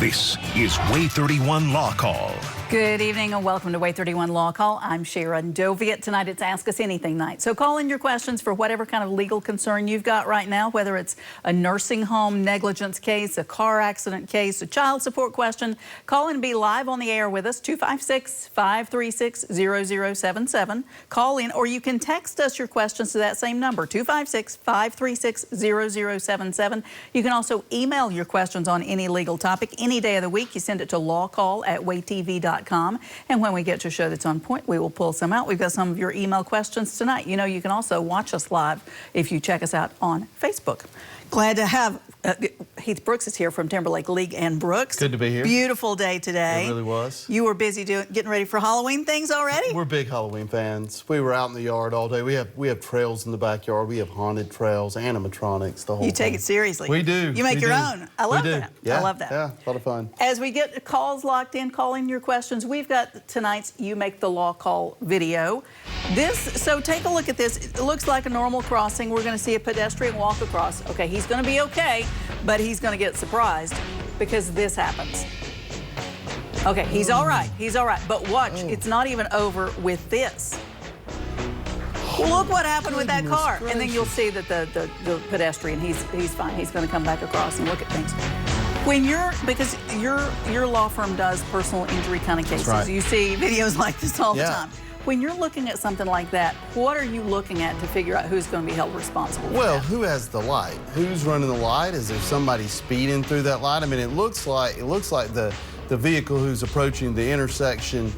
This is WAAY 31 Law Call. Good evening and welcome to WAAY 31 Law Call. I'm Sharon Doviet. Tonight it's Ask Us Anything night. So call in your questions for whatever kind of legal concern you've got right now, whether it's a nursing home negligence case, a car accident case, a child support question. Call in and be live on the air with us, 256-536-0077. Call in, or you can text us your questions to that same number, 256-536-0077. You can also email your questions on any legal topic any day of the week. You send it to lawcall@waytv.com. And when we get to a show that's on point, we will pull some out. We've got some of your email questions tonight. You know, you can also watch us live if you check us out on Facebook. Glad to have Heath Brooks is here from Timberlake League and Brooks. Good to be here. Beautiful day today. It really was. You were busy getting ready for Halloween things already? We're big Halloween fans. We were out in the yard all day. We have trails in the backyard. We have haunted trails, animatronics, the whole You take thing. it seriously. We do. You make your own. I love that. Yeah. I love that. Yeah, a lot of fun. As we get calls locked in, call in your questions. We've got tonight's You Make the Law Call video. So take a look at this. It looks like a normal crossing. We're going to see a pedestrian walk across. Okay, he's going to be okay, but he's going to get surprised because this happens. Okay, he's all right. He's all right. But watch, it's not even over with this. Look what happened with that car. Gracious. And then you'll see that the pedestrian, he's fine. He's going to come back across and look at things. When because your law firm does personal injury kind of cases. That's right. You see videos like this all the Yeah. time. When you're looking at something like that, what are you looking at to figure out who's going to be held responsible for Well, that? who has the light? Who's running the light? Is there somebody speeding through that light? I mean, it looks like the vehicle who's approaching the intersection,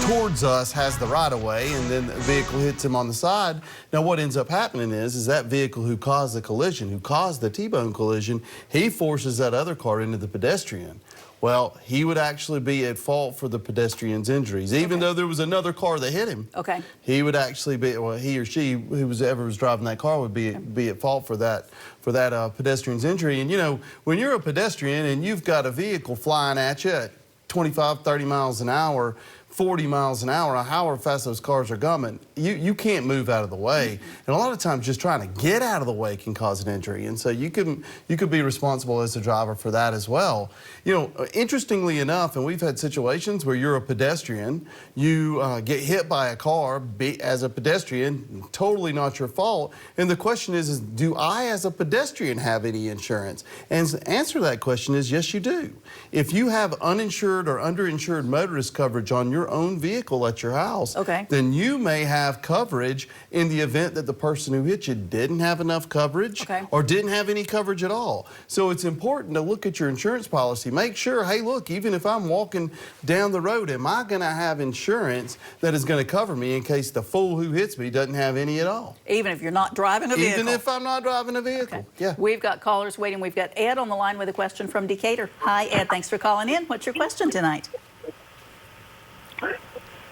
towards us has the right of way, and then the vehicle hits him on the side. Now, what ends up happening is that vehicle who caused the collision, who caused the T-bone collision, he forces that other car into the pedestrian. Well, he would actually be at fault for the pedestrian's injuries, even though there was another car that hit him. Okay. He would actually be, well, he or she, whoever was driving that car, would be at fault for that pedestrian's injury. And you know, when you're a pedestrian and you've got a vehicle flying at you at 25, 30 miles an hour, 40 miles an hour, however fast those cars are going, you can't move out of the way. And a lot of times just trying to get out of the way can cause an injury. And so you could be responsible as a driver for that as well. You know, interestingly enough, and we've had situations where you're a pedestrian, you get hit by a car as a pedestrian, totally not your fault. And the question is do I as a pedestrian have any insurance? And the answer to that question is yes, you do. If you have uninsured or underinsured motorist coverage on your own vehicle at your house, then you may have coverage in the event that the person who hit you didn't have enough coverage or didn't have any coverage at all. So it's important to look at your insurance policy. Make sure, hey, look, even if I'm walking down the road, am I going to have insurance that is going to cover me in case the fool who hits me doesn't have any at all? Even if you're not driving a vehicle? Even if I'm not driving a vehicle, yeah. We've got callers waiting. We've got Ed on the line with a question from Decatur. Hi, Ed. Thanks for calling in. What's your question tonight?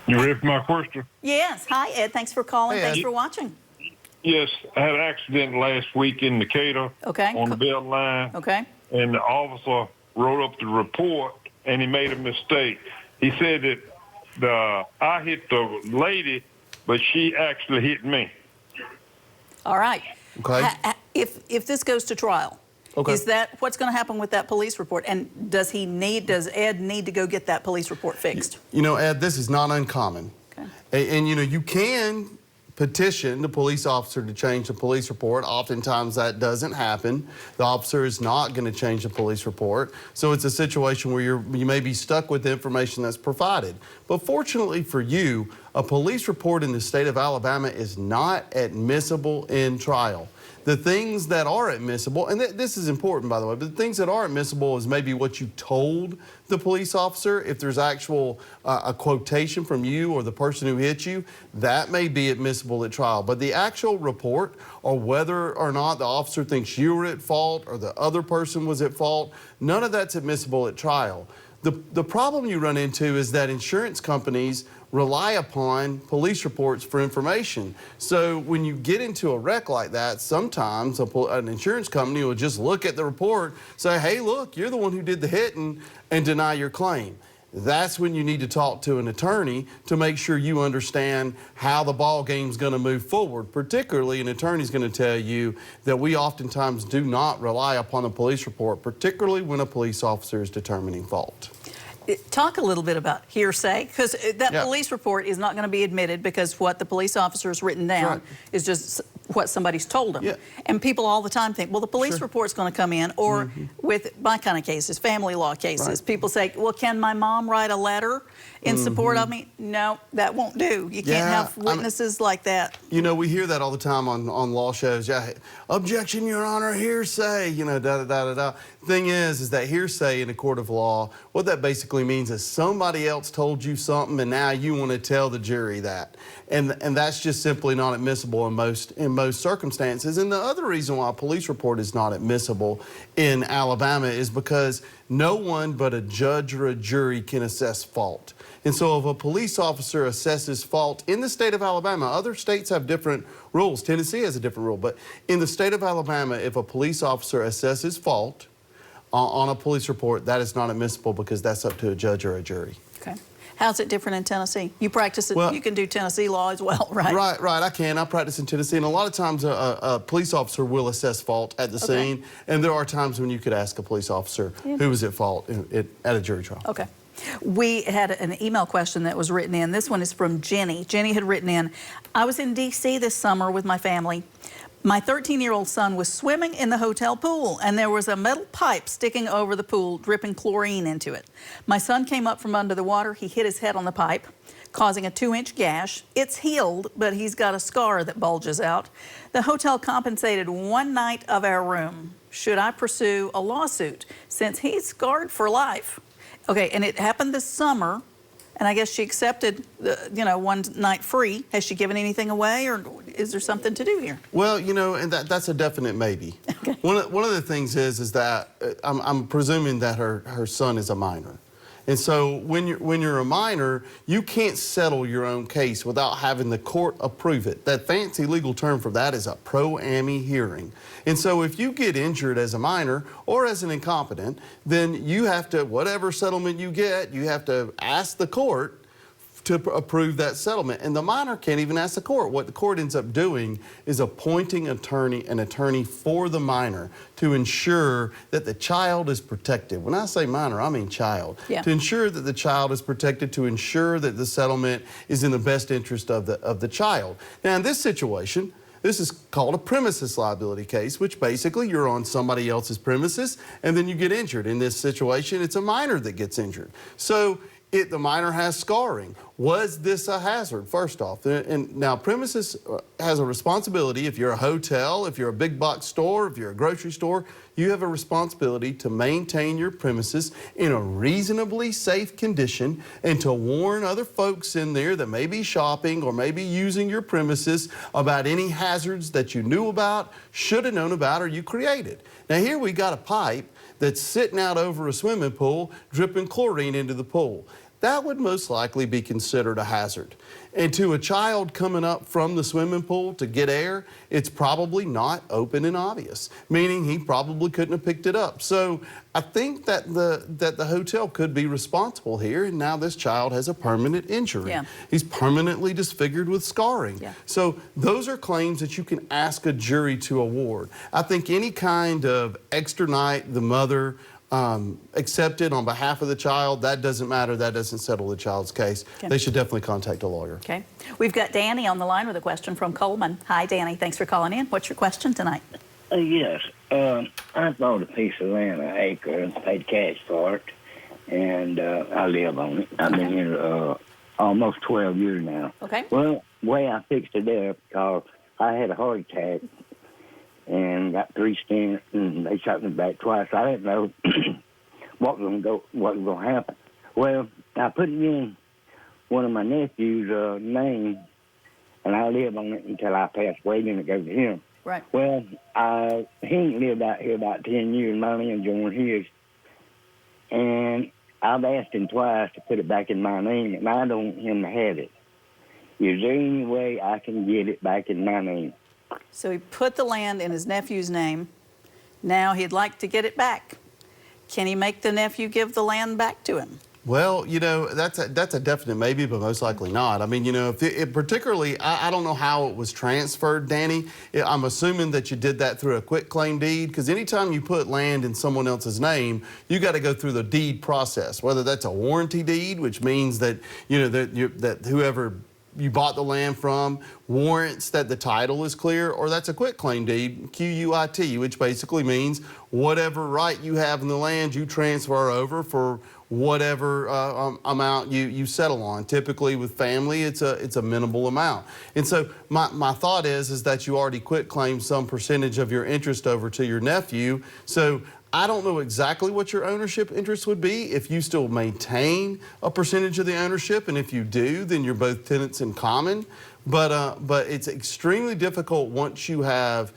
You ready for my question? Yes. Hi, Ed. Thanks for calling. Hey, Thanks Ed. for watching. Yes, I had an accident last week in Decatur on the belt line. Okay. And the officer wrote up the report, and he made a mistake. He said that I hit the lady, but she actually hit me. All right. Okay. If this goes to trial, is that what's going to happen with that police report? And does Ed need to go get that police report fixed? You know, Ed, this is not uncommon. Okay. And you know, you can petition the police officer to change the police report. Oftentimes that doesn't happen. The officer is not going to change the police report. So it's a situation where you may be stuck with the information that's provided. But fortunately for you, a police report in the state of Alabama is not admissible in trial. The things that are admissible, and this is important, by the way, but the things that are admissible is maybe what you told the police officer. If there's actual a quotation from you or the person who hit you, that may be admissible at trial. But the actual report, or whether or not the officer thinks you were at fault or the other person was at fault, none of that's admissible at trial. The problem you run into is that insurance companies rely upon police reports for information. So when you get into a wreck like that, sometimes an insurance company will just look at the report, say, hey, look, you're the one who did the hit, and deny your claim. that's when you need to talk to an attorney to make sure you understand how the ball game's going to move forward. Particularly, an attorney's going to tell you that we oftentimes do not rely upon a police report, particularly when a police officer is determining fault. Talk a little bit about hearsay, because that police report is not going to be admitted because what the police officer has written down is just what somebody's told them. And people all the time think, well, the police report's going to come in, or with my kind of cases, family law cases, people say, well, can my mom write a letter in support of me? No, that won't do. You can't have witnesses like that. You know, we hear that all the time on law shows. Objection, Your Honor, hearsay, you know, da-da-da-da-da. Thing is that hearsay in a court of law, what that basically means is somebody else told you something and now you want to tell the jury that. And that's just simply not admissible in most circumstances. And the other reason why a police report is not admissible in Alabama is because no one but a judge or a jury can assess fault. And so if a police officer assesses fault in the state of Alabama, other states have different rules. Tennessee has a different rule. But in the state of Alabama, if a police officer assesses fault on a police report, that is not admissible because that's up to a judge or a jury. Okay. How's it different in Tennessee? You practice it, well, you can do Tennessee law as well, right? Right, I can. I practice in Tennessee, and a lot of times a police officer will assess fault at the scene, and there are times when you could ask a police officer who was at fault at a jury trial. Okay. We had an email question that was written in. This one is from Jenny. Jenny had written in, I was in D.C. this summer with my family. My 13-year-old son was swimming in the hotel pool, and there was a metal pipe sticking over the pool, dripping chlorine into it. My son came up from under the water. He hit his head on the pipe, causing a 2-inch gash. It's healed, but he's got a scar that bulges out. The hotel compensated 1 night of our room. Should I pursue a lawsuit since he's scarred for life? Okay, and it happened this summer, and I guess she accepted, 1 night free. Has she given anything away, or is there something to do here? Well, you know, and that's a definite maybe. Okay. One of the things is that I'm presuming that her son is a minor. And so when you're a minor, you can't settle your own case without having the court approve it. That fancy legal term for that is a pro-ami hearing. And so if you get injured as a minor or as an incompetent, then you have to, whatever settlement you get, you have to ask the court to approve that settlement. And the minor can't even ask the court. What the court ends up doing is appointing an attorney for the minor to ensure that the child is protected. When I say minor, I mean child. Yeah. To ensure that the child is protected, to ensure that the settlement is in the best interest of the child. Now, in this situation, this is called a premises liability case, which basically you're on somebody else's premises and then you get injured. In this situation, it's a minor that gets injured. So the minor has scarring. Was this a hazard, first off? And now premises has a responsibility. If you're a hotel, if you're a big box store, if you're a grocery store, you have a responsibility to maintain your premises in a reasonably safe condition and to warn other folks in there that may be shopping or may be using your premises about any hazards that you knew about, should have known about, or you created. Now here we got a pipe that's sitting out over a swimming pool, dripping chlorine into the pool. That would most likely be considered a hazard. And to a child coming up from the swimming pool to get air, it's probably not open and obvious, meaning he probably couldn't have picked it up. So I think that the hotel could be responsible here, and now this child has a permanent injury. Yeah. He's permanently disfigured with scarring. Yeah. So those are claims that you can ask a jury to award. I think any kind of extra night the mother accepted on behalf of the child, that doesn't matter. That doesn't settle the child's case. Okay. They should definitely contact a lawyer. Okay. We've got Danny on the line with a question from Coleman. Hi, Danny. Thanks for calling in. What's your question tonight? Yes. I bought a piece of land, an acre, and paid cash for it, and I live on it. I've been here almost 12 years now. Okay. Well, the way I fixed it up, because I had a heart attack and got 3 stents, and they shot me back twice. I didn't know what was going to happen. Well, I put it in one of my nephew's name, and I live on it until I pass away, then it goes to him. Right. Well, he ain't lived out here about 10 years. My land joined his, and I've asked him twice to put it back in my name, and I don't want him to have it. Is there any way I can get it back in my name? So he put the land in his nephew's name. Now he'd like to get it back. Can he make the nephew give the land back to him? Well, you know, that's a definite maybe, but most likely not. I mean, you know, if particularly, I don't know how it was transferred, Danny. I'm assuming that you did that through a quitclaim deed, because anytime you put land in someone else's name, you got to go through the deed process, whether that's a warranty deed, which means that, you know, that whoever you bought the land from warrants that the title is clear, or that's a quitclaim deed, QUIT, which basically means whatever right you have in the land, you transfer over for whatever amount you settle on. Typically with family, it's a minimal amount. And so my thought is that you already quitclaimed some percentage of your interest over to your nephew. So I don't know exactly what your ownership interest would be if you still maintain a percentage of the ownership, and if you do, then you're both tenants in common. But it's extremely difficult once you have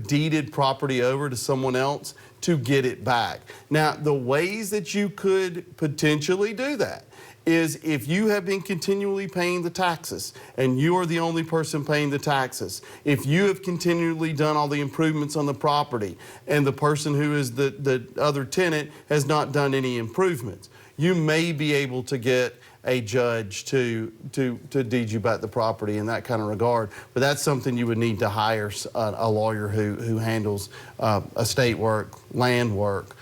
deeded property over to someone else to get it back. Now, the ways that you could potentially do that is if you have been continually paying the taxes and you are the only person paying the taxes, if you have continually done all the improvements on the property and the person who is the other tenant has not done any improvements, you may be able to get a judge to deed you back the property in that kind of regard. But that's something you would need to hire a lawyer who handles estate work, land work,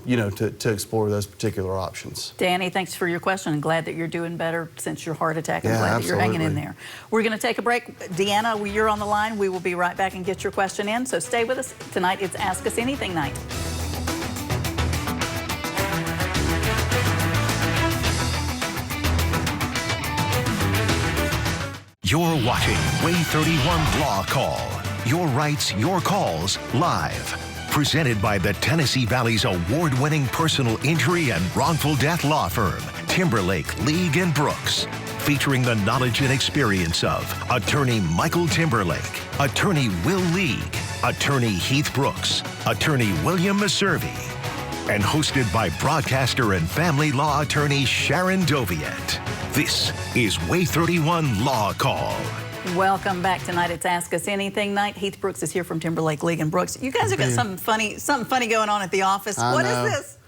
you know, to explore those particular options. Danny, thanks for your question. I'm glad that you're doing better since your heart attack. I'm Yeah, glad absolutely. that you're hanging in there. We're going to take a break. Deanna, you're on the line. We will be right back and get your question in. So stay with us. Tonight, it's Ask Us Anything night. You're watching WAAY 31 Law Call. Your rights, your calls, live. Presented by the Tennessee Valley's award-winning personal injury and wrongful death law firm, Timberlake, League & Brooks. Featuring the knowledge and experience of attorney Michael Timberlake, attorney Will League, attorney Heath Brooks, attorney William Maservi. And hosted by broadcaster and family law attorney Sharon Doviet. This is WAAY 31 Law Call. Welcome back. Tonight it's Ask Us Anything night. Heath Brooks is here from Timberlake, League & Brooks. You guys have got something funny going on at the office. What is this?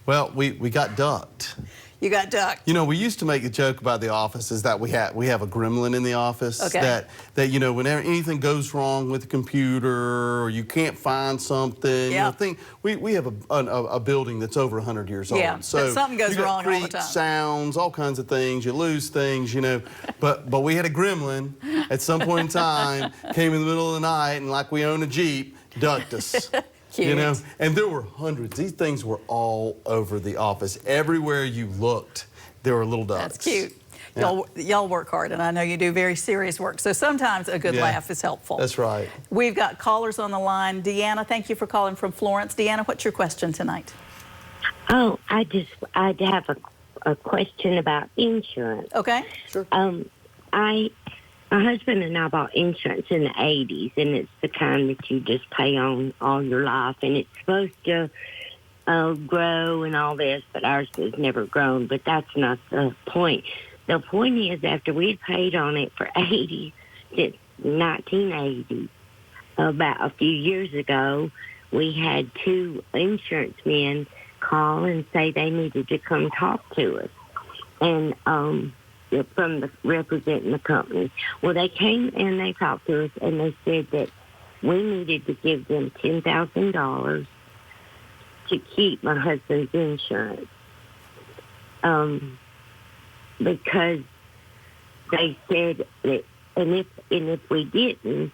Well, we got ducked. You got ducked. You know, we used to make a joke about the office is that we have a gremlin in the office. Okay. That you know, whenever anything goes wrong with the computer or you can't find something, you know, we have a building that's over 100 years old. Yeah, so something goes wrong all the creaks, time. sounds, all kinds of things. You lose things, you know. but we had a gremlin at some point in time, came in the middle of the night, and like we own a Jeep, ducked us. Cute. You know, and there were hundreds. These things were all over the office. Everywhere you looked, there were little ducks. That's cute. Yeah. Y'all work hard, and I know you do very serious work. So sometimes a good laugh is helpful. That's right. We've got callers on the line. Deanna, thank you for calling from Florence. Deanna, what's your question tonight? Oh, I'd have a question about insurance. Okay. Sure. My husband and I bought insurance in the 80s, and it's the kind that you just pay on all your life, and it's supposed to grow and all this, but ours has never grown, but that's not the point. The point is, after we'd paid on it for 1980, about a few years ago, we had two insurance men call and say they needed to come talk to us, and from representing the company. Well, they came and they talked to us, and they said that we needed to give them $10,000 to keep my husband's insurance, because they said that, and if we didn't,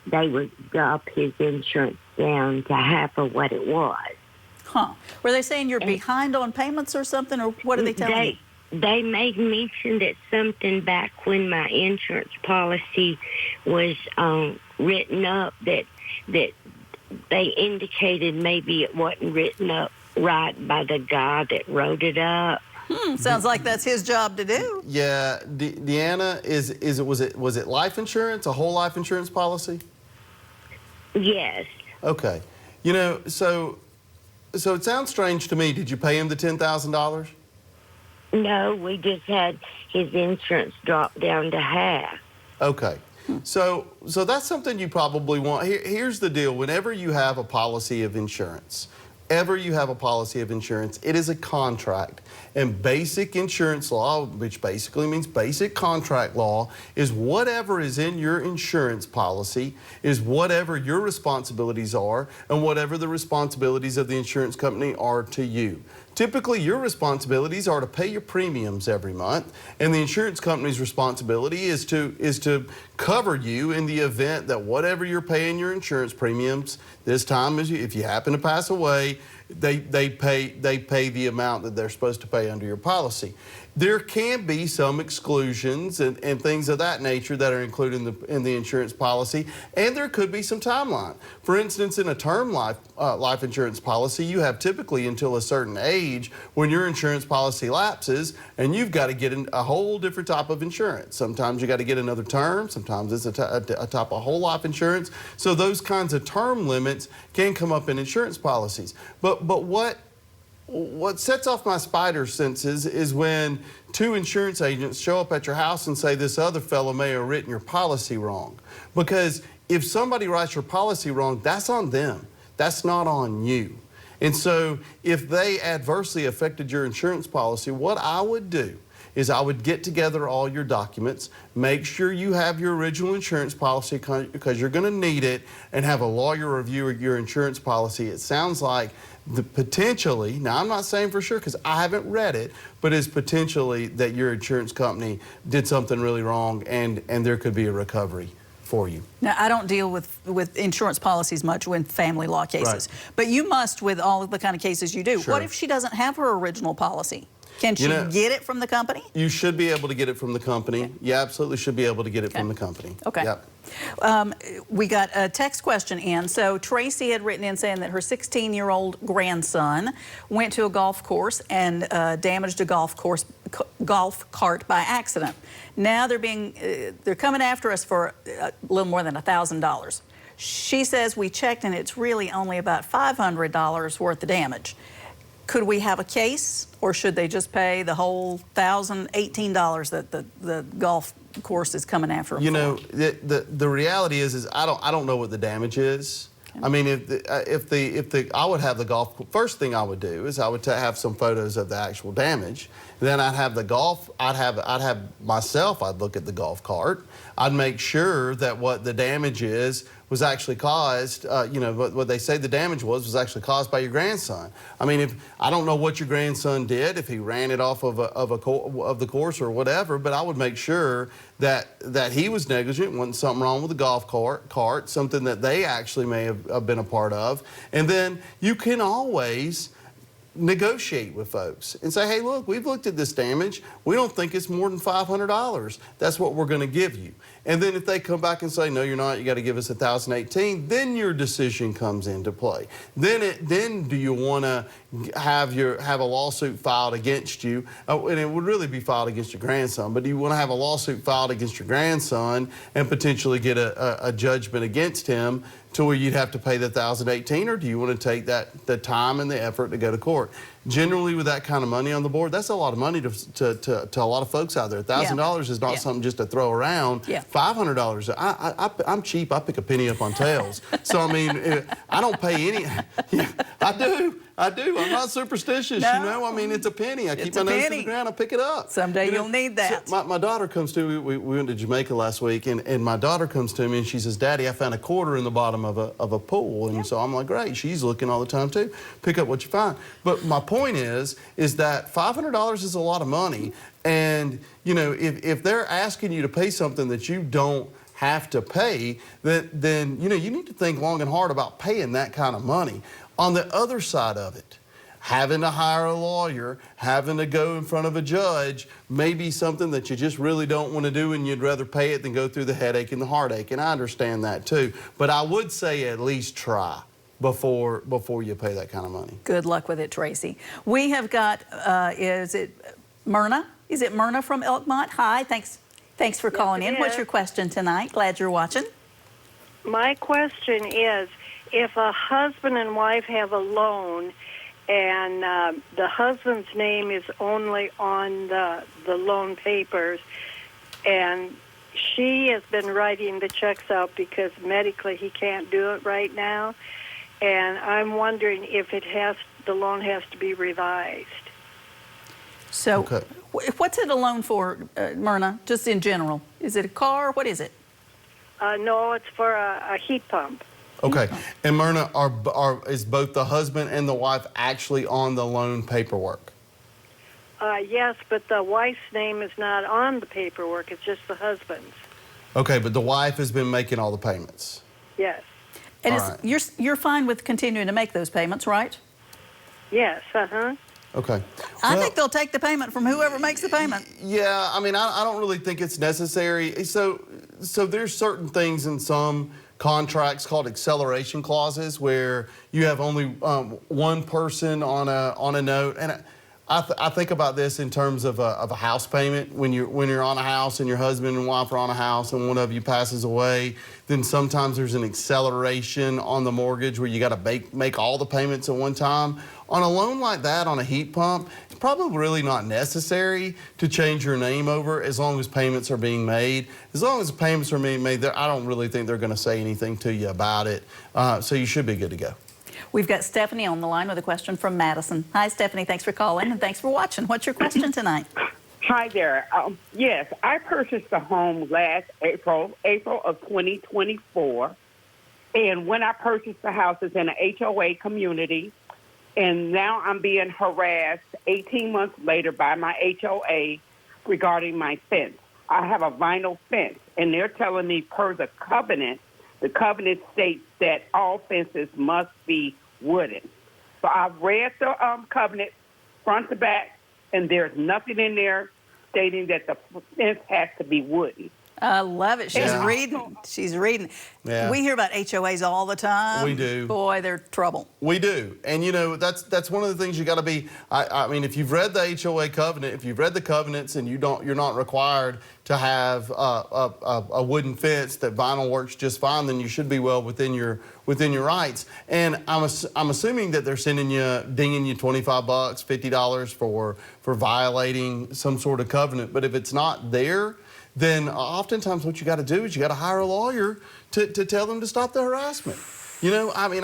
they would drop his insurance down to half of what it was. Huh. Were they saying you're behind on payments or something, or what are they telling you? They made mention that something back when my insurance policy was written up that they indicated maybe it wasn't written up right by the guy that wrote it up. Sounds like that's his job to do. Yeah, Deanna, was it life insurance, a whole life insurance policy? Yes. Okay. You know, so it sounds strange to me. Did you pay him the $10,000? No, we just had his insurance drop down to half. Okay. So that's something you probably want. Here's the deal. Whenever you have a policy of insurance, whenever you have a policy of insurance, it is a contract. And basic insurance law, which basically means basic contract law, is whatever is in your insurance policy is whatever your responsibilities are and whatever the responsibilities of the insurance company are to you. Typically, your responsibilities are to pay your premiums every month, and the insurance company's responsibility is to cover you in the event that whatever you're paying your insurance premiums this time, if you happen to pass away, they pay the amount that they're supposed to pay under your policy. There can be some exclusions and things of that nature that are included in the insurance policy, and there could be some timeline. For instance, in a term life insurance policy, you have typically until a certain age when your insurance policy lapses, and you've got to get a whole different type of insurance. Sometimes you got to get another term, sometimes it's a type of whole life insurance. So those kinds of term limits can come up in insurance policies. But what sets off my spider senses is when two insurance agents show up at your house and say this other fellow may have written your policy wrong. Because if somebody writes your policy wrong, that's on them. That's not on you. And so if they adversely affected your insurance policy, what I would do is I would get together all your documents, make sure you have your original insurance policy because you're going to need it, and have a lawyer review your insurance policy. It sounds like potentially, now I'm not saying for sure because I haven't read it, but it's potentially that your insurance company did something really wrong and there could be a recovery for you. Now, I don't deal with insurance policies much in family law cases, but you must with all of the kind of cases you do. Sure. What if she doesn't have her original policy? Can she get it from the company? You should be able to get it from the company. Okay. You absolutely should be able to get it from the company. Okay. Yep. We got a text question in. So Tracy had written in saying that her 16-year-old grandson went to a golf course and damaged a golf cart by accident. Now they're coming after us for a little more than $1,000. She says we checked and it's really only about $500 worth of damage. Could we have a case, or should they just pay the whole $1,018 that the golf course is coming after them? You know, the reality is I don't know what the damage is. Okay. I mean, I would have the golf. First thing I would do is I would have some photos of the actual damage. Then I'd have the golf. I'd have myself. I'd look at the golf cart. I'd make sure that what the damage was actually caused, what they say the damage was actually caused by your grandson. I mean, I don't know what your grandson did, if he ran it off of the course or whatever, but I would make sure that he was negligent, wasn't something wrong with the golf cart, something that they actually may have been a part of. And then you can always negotiate with folks and say, hey, look, we've looked at this damage. We don't think it's more than $500. That's what we're going to give you. And then if they come back and say, no, you're not, you got to give us $1,018, then your decision comes into play. Then do you want to have a lawsuit filed against you? And it would really be filed against your grandson, but do you want to have a lawsuit filed against your grandson and potentially get a judgment against him to where you'd have to pay the $1,018, or do you want to take the time and the effort to go to court? Generally, with that kind of money on the board, that's a lot of money to a lot of folks out there. $1,000 is not something just to throw around. Yeah. $500, I'm cheap. I pick a penny up on tails. So, I mean, I don't pay any. Yeah, I do. I'm not superstitious, you know. I mean, it's a penny. I keep my nose to the ground. I pick it up. Someday you'll need that. So my daughter comes to me. We went to Jamaica last week, and my daughter comes to me and she says, Daddy, I found a quarter in the bottom of a pool. And so I'm like, great. She's looking all the time too. Pick up what you find. But my point is that $500 is a lot of money. And, you know, if they're asking you to pay something that you don't have to pay, then you know, you need to think long and hard about paying that kind of money. On the other side of it, having to hire a lawyer, having to go in front of a judge may be something that you just really don't want to do, and you'd rather pay it than go through the headache and the heartache, and I understand that too. But I would say at least try before you pay that kind of money. Good luck with it, Tracy. We have got, is it Myrna? Is it Myrna from Elkmont? Hi, thanks for calling in. What's your question tonight? Glad you're watching. My question is, if a husband and wife have a loan and the husband's name is only on the loan papers, and she has been writing the checks out because medically he can't do it right now, and I'm wondering if the loan has to be revised. So, what's it a loan for, Myrna? Just in general, is it a car? What is it? No, it's for a heat pump. Okay, and Myrna, is both the husband and the wife actually on the loan paperwork? Yes, but the wife's name is not on the paperwork. It's just the husband's. Okay, but the wife has been making all the payments. Yes. And you're fine with continuing to make those payments, right? Yes. Okay. I think they'll take the payment from whoever makes the payment. Yeah, I mean, I don't really think it's necessary. So there's certain things in some contracts called acceleration clauses where you have only one person on a note, and I think about this in terms of a house payment. When you're on a house and your husband and wife are on a house and one of you passes away, then sometimes there's an acceleration on the mortgage where you got to make all the payments at one time. On a loan like that, on a heat pump, it's probably really not necessary to change your name over as long as payments are being made. As long as the payments are being made, I don't really think they're going to say anything to you about it. So you should be good to go. We've got Stephanie on the line with a question from Madison. Hi, Stephanie. Thanks for calling and thanks for watching. What's your question tonight? Hi there. Yes, I purchased a home last April of 2024. And when I purchased the house, it's in an HOA community. And now I'm being harassed 18 months later by my HOA regarding my fence. I have a vinyl fence, and they're telling me per the covenant states that all fences must be wooden. So I've read the covenant front to back, and there's nothing in there stating that the fence has to be wooden. I love it. She's reading. She's reading. Yeah. We hear about HOAs all the time. We do. Boy, they're trouble. We do. And, you know, that's one of the things you got to be. I mean, if you've read the HOA covenant, if you've read the covenants and you're not required to have a wooden fence, that vinyl works just fine, then you should be well within your rights. And I'm assuming that they're dinging you $25, $50 for violating some sort of covenant. But if it's not there, then oftentimes what you got to do is you got to hire a lawyer to tell them to stop the harassment. You know, I mean,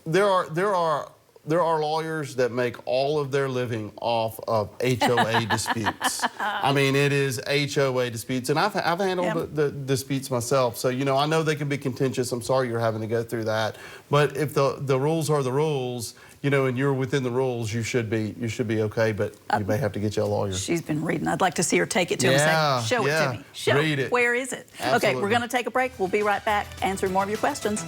there are lawyers that make all of their living off of HOA disputes. I mean, it is HOA disputes, and I've handled the disputes myself. So, you know, I know they can be contentious. I'm sorry you're having to go through that. But if the rules are the rules, you know, and you're within the rules, you should be okay, but you may have to get you a lawyer. She's been reading. I'd like to see her take it to him and say, show it to me. Read it. Where is it? Absolutely. Okay, we're going to take a break. We'll be right back answering more of your questions.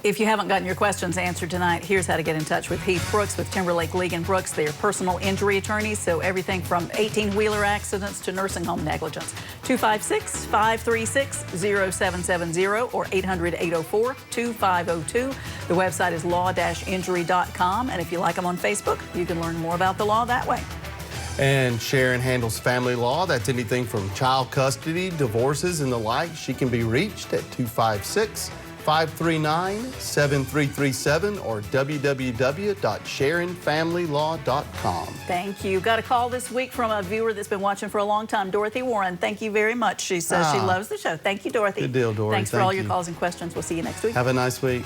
If you haven't gotten your questions answered tonight, here's how to get in touch with Heath Brooks with Timberlake, League & Brooks. They are personal injury attorneys, so everything from 18-wheeler accidents to nursing home negligence. 256-536-0770 or 800-804-2502. The website is law-injury.com, and if you like them on Facebook, you can learn more about the law that way. And Sharon handles family law. That's anything from child custody, divorces, and the like. She can be reached at 256-539-7337 or www.sharonfamilylaw.com. Thank you. Got a call this week from a viewer that's been watching for a long time, Dorothy Warren. Thank you very much. She says she loves the show. Thank you, Dorothy. Good deal, Dorothy. Thanks for all your calls and questions. We'll see you next week. Have a nice week.